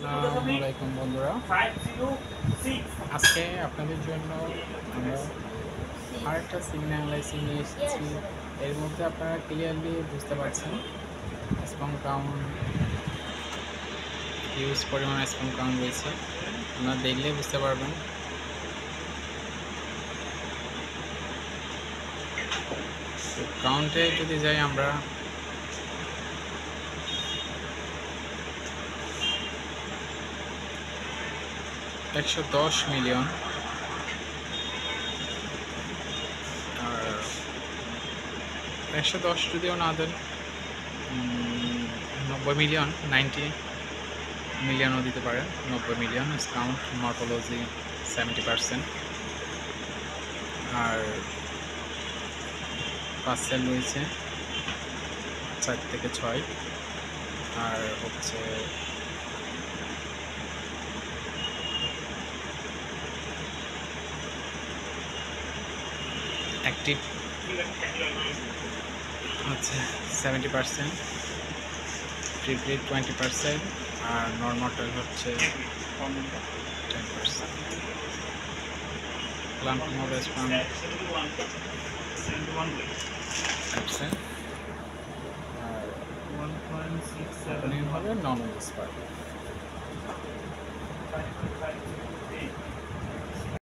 আসসালামু আলাইকুম বন্ধুরা, আজকে আপনাদের জন্য আমরা আরেকটা সিগন্যাল অ্যানালাইসিস নিয়ে এসেছি। এর মধ্যে আপনারা ক্লিয়ারলি বুঝতে পারছেন স্পাম কাউন্ট, হিউজ পরিমাণ স্পাম কাউন্ট রয়েছে। আপনারা দেখলে বুঝতে পারবেন। কাউন্টে যদি যাই আমরা, $110 মিলিয়ন, আর 110 যদিও না দেন, 90 মিলিয়ন, 90 মিলিয়নও দিতে পারেন। 90 মিলিয়ন কাউন্ট, মর্ফোলজি 70%, আর পার্সেল রয়েছে 4 থেকে 6, আর হচ্ছে অ্যাক্টিভ হচ্ছে 70%, প্রিপ্রিড 20%, আর নর্মাল হচ্ছে 10%। লাম্প মোড স্পাম 1%, আর 1.6 হবে নর্মাল স্পাম।